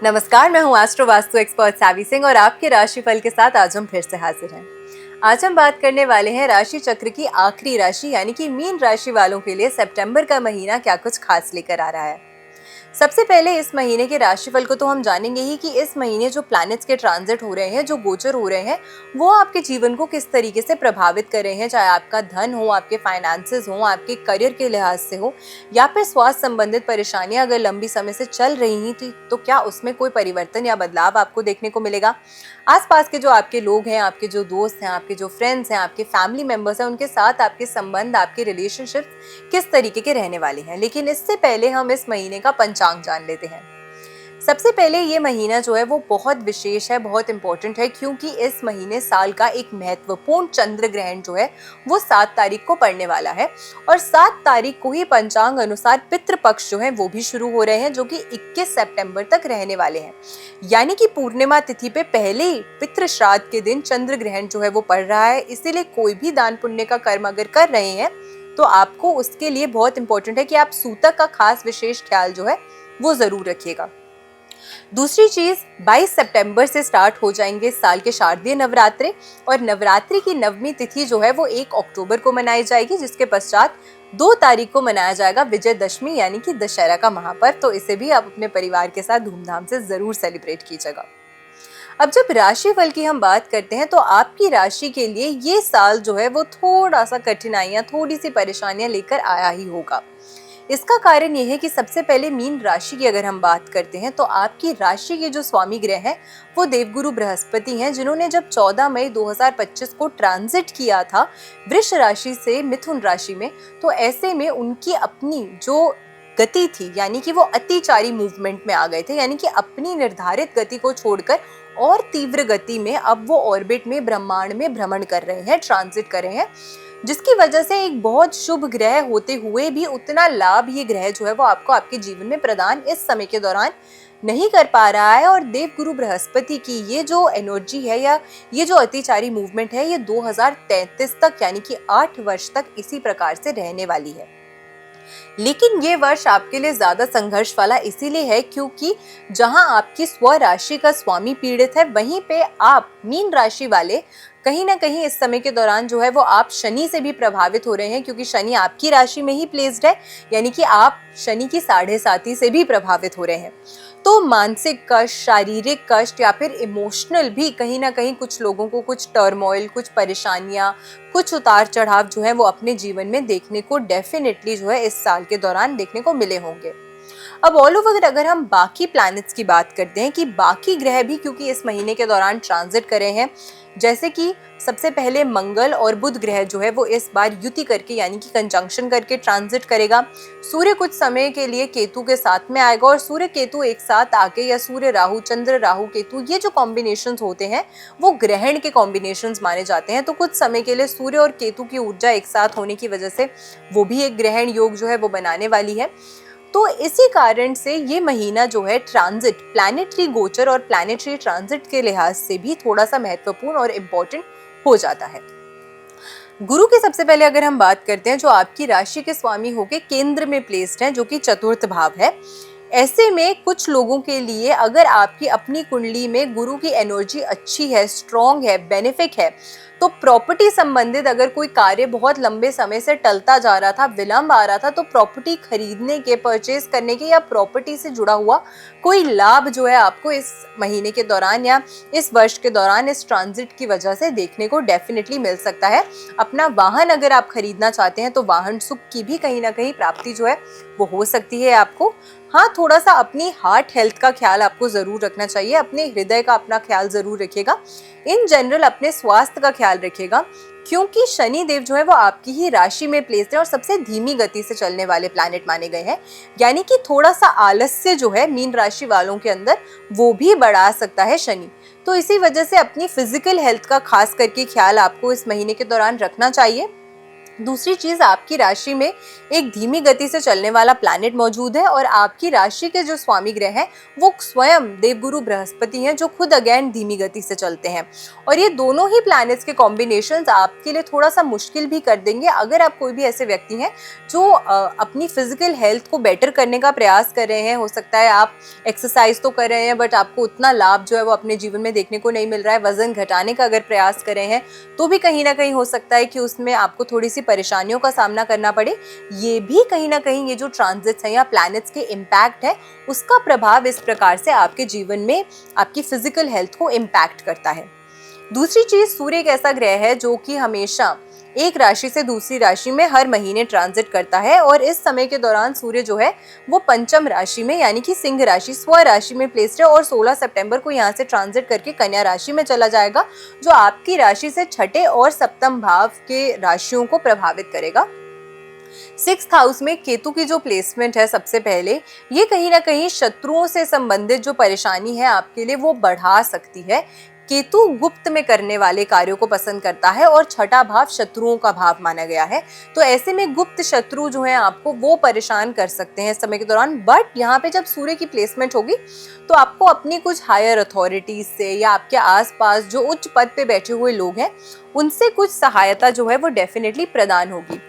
नमस्कार, मैं हूँ एस्ट्रो वास्तु एक्सपर्ट सावी सिंह और आपके राशिफल के साथ आज हम फिर से हाजिर हैं। आज हम बात करने वाले हैं राशि चक्र की आखिरी राशि यानी कि मीन राशि वालों के लिए सितंबर का महीना क्या कुछ खास लेकर आ रहा है। सबसे पहले इस महीने के राशिफल को तो हम जानेंगे ही कि इस महीने जो प्लैनेट्स के ट्रांजिट हो रहे हैं, जो गोचर हो रहे हैं, वो आपके जीवन को किस तरीके से प्रभावित कर रहे हैं, चाहे आपका धन हो, आपके फाइनेंसेस हो, आपके करियर के लिहाज से हो या फिर स्वास्थ्य संबंधित परेशानियां अगर लंबी समय से चल रही थी तो क्या उसमें कोई परिवर्तन या बदलाव आपको देखने को मिलेगा। आसपास के जो आपके लोग हैं, आपके जो दोस्त हैं, आपके जो फ्रेंड्स हैं, आपके फैमिली मेंबर्स हैं, उनके साथ आपके संबंध, आपके रिलेशनशिप किस तरीके के रहने वाले हैं। लेकिन इससे पहले हम इस महीने का पंचांग जान लेते हैं। सबसे पहले ये महीना जो है वो बहुत विशेष है, बहुत इंपॉर्टेंट है, क्योंकि इस महीने साल का एक महत्वपूर्ण चंद्र ग्रहण जो है वो 7 तारीख को पड़ने वाला है और 7 तारीख को ही पंचांग अनुसार पितृपक्ष जो है वो भी शुरू हो रहे हैं, जो कि 21 सितंबर तक रहने वाले हैं। यानी कि पूर्णिमा तिथि पे पहले ही पितृ श्राद्ध के दिन चंद्र ग्रहण जो है वो पड़ रहा है। इसीलिए कोई भी दान पुण्य का कर्म अगर कर रहे हैं तो आपको उसके लिए बहुत इंपॉर्टेंट है कि आप सूतक का खास विशेष ख्याल जो है वो जरूर रखिएगा। दूसरी चीज, 22 सितंबर से स्टार्ट हो जाएंगे साल के शारदीय नवरात्रे और नवरात्रि की नवमी तिथि जो है वो 1 अक्टूबर को मनाई जाएगी, जिसके पश्चात 2 तारीख को मनाया जाएगा विजयदशमी यानी कि दशहरा का महापर्व। तो इसे भी आप अपने परिवार के साथ धूमधाम से जरूर सेलिब्रेट कीजिएगा। अब जब राशिफल की हम बात करते हैं तो आपकी राशि के लिए ये साल जो है वो थोड़ा सा कठिनाइयां, थोड़ी सी परेशानियां लेकर आया ही होगा। इसका कारण यह है कि सबसे पहले मीन राशि की अगर हम बात करते हैं तो आपकी राशि के जो स्वामी ग्रह हैं वो देवगुरु बृहस्पति हैं, जिन्होंने जब 14 मई 2025 को ट्रांजिट किया था वृष राशि से मिथुन राशि में, तो ऐसे में उनकी अपनी जो गति थी यानी कि वो अतिचारी मूवमेंट में आ गए थे, यानी कि अपनी निर्धारित गति को छोड़कर और तीव्र गति में अब वो ऑर्बिट में, ब्रह्मांड में भ्रमण कर रहे हैं, ट्रांजिट कर रहे हैं, जिसकी वजह से एक बहुत शुभ ग्रह होते हुए भी उतना लाभ ये ग्रह जो है वो आपको आपके जीवन में प्रदान इस समय के दौरान नहीं कर पा रहा है। और देवगुरु बृहस्पति की ये जो एनर्जी है या ये जो अतिचारी मूवमेंट है ये 2033 तक यानी कि 8 वर्ष तक इसी प्रकार से रहने वाली है। लेकिन ये वर्ष आपके लिए ज्यादा संघर्ष वाला इसीलिए है क्योंकि जहां आपकी स्व राशि का स्वामी पीड़ित है, वहीं पे आप मीन राशि वाले कहीं ना कहीं इस समय के दौरान जो है वो आप शनि से भी प्रभावित हो रहे हैं, क्योंकि शनि आपकी राशि में ही प्लेस्ड है, यानी कि आप शनि की 7.5 से भी प्रभावित हो रहे हैं। तो मानसिक कष्ट, शारीरिक कष्ट या फिर इमोशनल भी कहीं ना कहीं कुछ लोगों को कुछ टर्मोइल, कुछ परेशानियां, कुछ उतार चढ़ाव जो है वो अपने जीवन में देखने को डेफिनेटली जो है इस साल के दौरान देखने को मिले होंगे। अब ऑल ओवर अगर हम बाकी प्लैनेट्स की बात करते हैं कि बाकी ग्रह भी क्योंकि इस महीने के दौरान ट्रांजिट करे हैं, जैसे कि सबसे पहले मंगल और बुध ग्रह जो है वो इस बार युति करके यानी कि कंजंक्शन करके ट्रांजिट करेगा। सूर्य कुछ समय के लिए केतु के साथ में आएगा और सूर्य केतु एक साथ आके या सूर्य राहु, चंद्र राहु केतु, ये जो कॉम्बिनेशंस होते हैं वो ग्रहण के कॉम्बिनेशंस माने जाते हैं। तो कुछ समय के लिए सूर्य और केतु की ऊर्जा एक साथ होने की वजह से वो भी एक ग्रहण योग जो है वो बनाने वाली है। तो इसी कारण से ये महीना जो है ट्रांजिट, प्लैनेटरी गोचर और प्लैनेटरी ट्रांजिट के लिहाज से भी थोड़ा सा महत्वपूर्ण और इम्पोर्टेंट हो जाता है। गुरु की सबसे पहले अगर हम बात करते हैं, जो आपकी राशि के स्वामी होके केंद्र में प्लेस्ड हैं, जो कि चतुर्थ भाव है। ऐसे में कुछ लोगों के लिए अगर आपकी अपनी कुंडली में गुरु की एनर्जी अच्छी है, स्ट्रॉन्ग है, बेनिफिक है, तो प्रॉपर्टी संबंधित अगर कोई कार्य बहुत लंबे समय से टलता जा रहा था, विलंब आ रहा था, तो प्रॉपर्टी खरीदने के, परचेज करने के या प्रॉपर्टी से जुड़ा हुआ कोई लाभ जो है आपको इस महीने के दौरान या इस वर्ष के दौरान इस ट्रांजिट की वजह से देखने को डेफिनेटली मिल सकता है। अपना वाहन अगर आप खरीदना चाहते हैं तो वाहन सुख की भी कहीं ना कहीं प्राप्ति जो है वो हो सकती है आपको। हाँ, थोड़ा सा अपनी हार्ट हेल्थ का ख्याल आपको जरूर रखना चाहिए, अपने हृदय का अपना ख्याल जरूर रखिएगा, इन जनरल अपने स्वास्थ्य का ख्याल रखिएगा, क्योंकि शनि देव जो है वो आपकी ही राशि में प्लेस्ड है और सबसे धीमी गति से चलने वाले प्लैनेट माने गए हैं। यानी कि थोड़ा सा आलस्य जो है मीन राशि वालों के अंदर वो भी बढ़ा सकता है शनि। तो इसी वजह से अपनी फिजिकल हेल्थ का खास करके ख्याल आपको इस महीने के दौरान रखना चाहिए। दूसरी चीज, आपकी राशि में एक धीमी गति से चलने वाला प्लैनेट मौजूद है और आपकी राशि के जो स्वामी ग्रह हैं वो स्वयं देवगुरु बृहस्पति हैं, जो खुद अगेन धीमी गति से चलते हैं। और ये दोनों ही प्लैनेट्स के कॉम्बिनेशंस आपके लिए थोड़ा सा मुश्किल भी कर देंगे अगर आप कोई भी ऐसे व्यक्ति हैं जो अपनी फिजिकल हेल्थ को बेटर करने का प्रयास कर रहे हैं। हो सकता है आप एक्सरसाइज तो कर रहे हैं बट आपको उतना लाभ जो है वो अपने जीवन में देखने को नहीं मिल रहा है। वजन घटाने का अगर प्रयास कर रहे हैं तो भी कहीं ना कहीं हो सकता है कि उसमें आपको थोड़ी सी परेशानियों का सामना करना पड़े। ये भी कहीं ना कहीं ये जो ट्रांजिट्स हैं या प्लैनेट्स के इम्पैक्ट है उसका प्रभाव इस प्रकार से आपके जीवन में आपकी फिजिकल हेल्थ को इम्पैक्ट करता है। दूसरी चीज, सूर्य एक ऐसा ग्रह है जो कि हमेशा एक राशि से दूसरी राशि में हर महीने ट्रांजिट करता है और इस समय के दौरान सूर्य जो है वो पंचम राशि में यानी कि सिंह राशि स्व राशि में प्लेस्ड है और 16 सितंबर को यहाँ से ट्रांजिट करके कन्या राशि में चला जाएगा, जो आपकी राशि से छठे और सप्तम भाव के राशियों को प्रभावित करेगा। 6th हाउस में केतु की जो प्लेसमेंट है, सबसे पहले ये कहीं ना कहीं शत्रुओं से संबंधित जो परेशानी है आपके लिए वो बढ़ा सकती है। केतु गुप्त में करने वाले कार्यों को पसंद करता है और छठा भाव शत्रुओं का भाव माना गया है, तो ऐसे में गुप्त शत्रु जो है आपको वो परेशान कर सकते हैं इस समय के दौरान। बट यहाँ पे जब सूर्य की प्लेसमेंट होगी तो आपको अपनी कुछ हायर अथॉरिटीज से या आपके आसपास जो उच्च पद पे बैठे हुए लोग हैं उनसे कुछ सहायता जो है वो डेफिनेटली प्रदान होगी।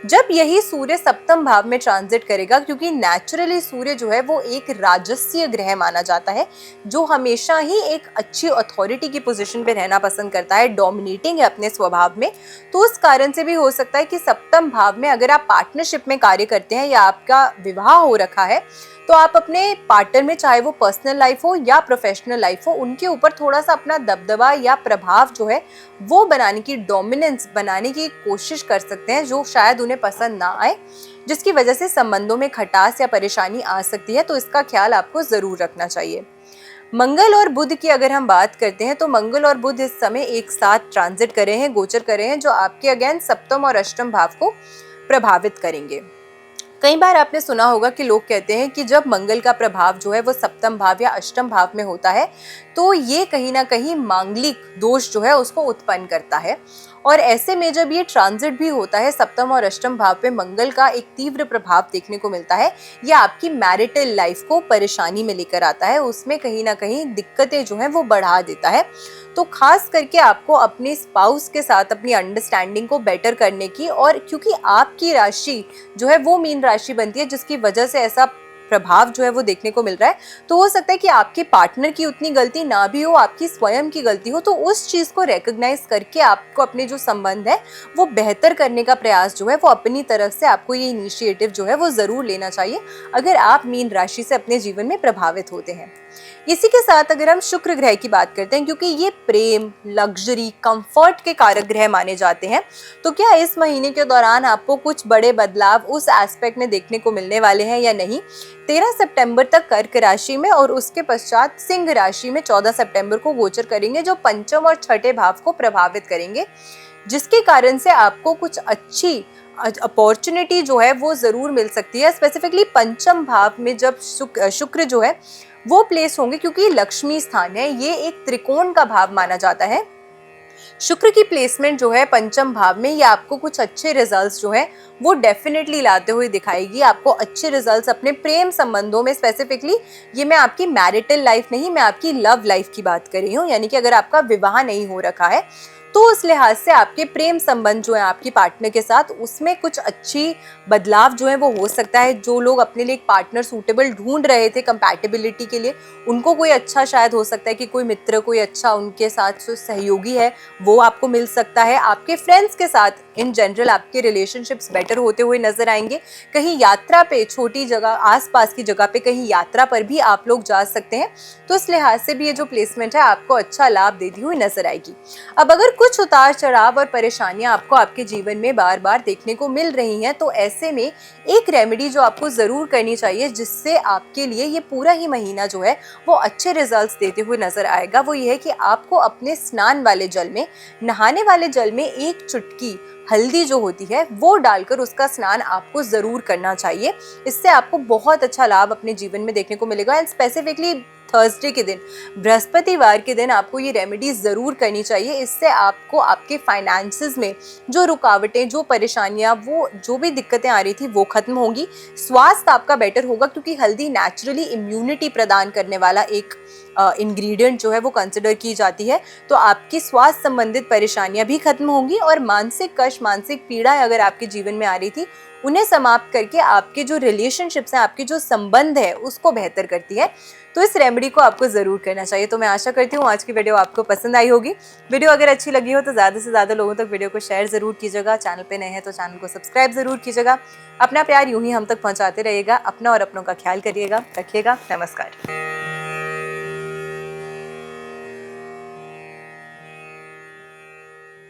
जब यही सूर्य सप्तम भाव में ट्रांजिट करेगा, क्योंकि नेचुरली सूर्य जो है वो एक राजस्व ग्रह माना जाता है जो हमेशा ही एक अच्छी अथॉरिटी की पोजीशन पे रहना पसंद करता है, डोमिनेटिंग है अपने स्वभाव में। तो उस कारण से भी हो सकता है कि सप्तम भाव में अगर आप पार्टनरशिप में कार्य करते हैं या आपका विवाह हो रखा है तो आप अपने पार्टनर में, चाहे वो पर्सनल लाइफ हो या प्रोफेशनल लाइफ हो, उनके ऊपर थोड़ा सा अपना दबदबा या प्रभाव जो है वो बनाने की, डोमिनेंस बनाने की कोशिश कर सकते हैं जो शायद उन्हें पसंद ना आए, जिसकी वजह से संबंधों में खटास या परेशानी आ सकती है। तो इसका ख्याल आपको जरूर रखना चाहिए। मंगल और बुध की अगर हम बात करते हैं तो मंगल और बुध इस समय एक साथ ट्रांजिट कर रहे हैं, गोचर कर रहे हैं, जो आपके अगेन सप्तम और अष्टम भाव को प्रभावित करेंगे। कई बार आपने सुना होगा कि लोग कहते हैं कि जब मंगल का प्रभाव जो है वो सप्तम भाव या अष्टम भाव में होता है तो ये कहीं ना कहीं मांगलिक दोष जो है उसको उत्पन्न करता है। और ऐसे में जब ये ट्रांजिट भी होता है सप्तम और अष्टम भाव पे मंगल का एक तीव्र प्रभाव देखने को मिलता है, ये आपकी मैरिटल लाइफ को परेशानी में लेकर आता है, उसमें कहीं ना कहीं दिक्कतें जो हैं वो बढ़ा देता है। तो खास करके आपको अपने स्पाउस के साथ अपनी अंडरस्टैंडिंग को बेटर करने की, और क्योंकि आपकी राशि जो है वो मीन राशि बनती है जिसकी वजह से ऐसा प्रभाव जो है वो देखने को मिल रहा है, तो हो सकता है कि आपके पार्टनर की उतनी गलती ना भी हो, आपकी स्वयं की गलती हो। तो उस चीज को रिकॉग्नाइज करके आपको अपने जो संबंध है वो बेहतर करने का प्रयास जो है वो अपनी तरफ से आपको ये इनिशिएटिव जो है वो जरूर लेना चाहिए अगर आप मीन राशि से अपने जीवन में प्रभावित होते हैं। इसी के साथ अगर हम शुक्र ग्रह की बात करते हैं, क्योंकि ये प्रेम, लग्जरी, कंफर्ट के कारक ग्रह माने जाते हैं, तो क्या इस महीने के दौरान आपको कुछ बड़े बदलाव उस एस्पेक्ट में देखने को मिलने वाले हैं या नहीं। 13 सितंबर तक कर्क राशि में और उसके पश्चात सिंह राशि में 14 सितंबर को गोचर करेंगे, जो पंचम और छठे भाव को प्रभावित करेंगे, जिसके कारण से आपको कुछ अच्छी अपॉर्चुनिटी जो है वो जरूर मिल सकती है। स्पेसिफिकली पंचम भाव में जब शुक्र जो है वो प्लेस होंगे, क्योंकि लक्ष्मी स्थान है, ये एक त्रिकोण का भाव माना जाता है। शुक्र की प्लेसमेंट जो है पंचम भाव में, ये आपको कुछ अच्छे रिजल्ट्स जो है वो डेफिनेटली लाते हुए दिखाएगी। आपको अच्छे रिजल्ट्स अपने प्रेम संबंधों में, स्पेसिफिकली ये मैं आपकी मैरिटल लाइफ नहीं, मैं आपकी लव लाइफ की बात कर रही हूँ, यानी कि अगर आपका विवाह नहीं हो रखा है तो उस लिहाज से आपके प्रेम संबंध जो है आपकी पार्टनर के साथ, उसमें कुछ अच्छी बदलाव जो है वो हो सकता है। जो लोग अपने लिए एक पार्टनर सूटेबल ढूंढ रहे थे कंपैटिबिलिटी के लिए, उनको कोई अच्छा शायद हो सकता है कि कोई मित्र, कोई अच्छा उनके साथ जो सहयोगी है वो आपको मिल सकता है। आपके फ्रेंड्स के साथ इन जनरल आपके रिलेशनशिप्स बेटर होते हुए नजर आएंगे। कहीं यात्रा पे, छोटी जगह, आसपास की जगह पे कहीं यात्रा पर भी आप लोग जा सकते हैं, तो इस लिहाज से भी ये जो प्लेसमेंट है आपको अच्छा लाभ देती हुई नजर आएगी। अब अगर कुछ उतार चढ़ाव और परेशानियां आपको आपके जीवन में बार बार देखने को मिल रही हैं, तो ऐसे में एक रेमेडी जो आपको जरूर करनी चाहिए जिससे आपके लिए ये पूरा ही महीना जो है वो अच्छे रिजल्ट्स देते हुए नजर आएगा, वो ये है कि आपको अपने स्नान वाले जल में, नहाने वाले जल में एक चुटकी हल्दी जो होती है वो डालकर उसका स्नान आपको जरूर करना चाहिए। इससे आपको बहुत अच्छा लाभ अपने जीवन में देखने को मिलेगा। एंड स्पेसिफिकली थर्सडे के दिन, बृहस्पतिवार के दिन आपको ये रेमेडी ज़रूर करनी चाहिए। इससे आपको आपके फाइनेंसेस में जो रुकावटें, जो परेशानियाँ, वो जो भी दिक्कतें आ रही थी वो खत्म होंगी। स्वास्थ्य आपका बेटर होगा क्योंकि हल्दी नेचुरली इम्यूनिटी प्रदान करने वाला एक इंग्रेडिएंट जो है वो कंसिडर की जाती है। तो आपकी स्वास्थ्य संबंधित परेशानियां भी खत्म होंगी और मानसिक कष्ट, मानसिक पीड़ाएं अगर आपके जीवन में आ रही थी उन्हें समाप्त करके आपके जो रिलेशनशिप्स हैं, आपके जो संबंध है उसको बेहतर करती है। तो इस रेमेडी को आपको ज़रूर करना चाहिए। तो मैं आशा करती हूँ आज की वीडियो आपको पसंद आई होगी। वीडियो अगर अच्छी लगी हो तो ज़्यादा से ज़्यादा लोगों तक वीडियो को शेयर ज़रूर कीजिएगा। चैनल पे नए हैं तो चैनल को सब्सक्राइब ज़रूर कीजिएगा। अपना प्यार यूं ही हम तक पहुँचाते रहिएगा। अपना और अपनों का ख्याल करिएगा, रखिएगा। नमस्कार।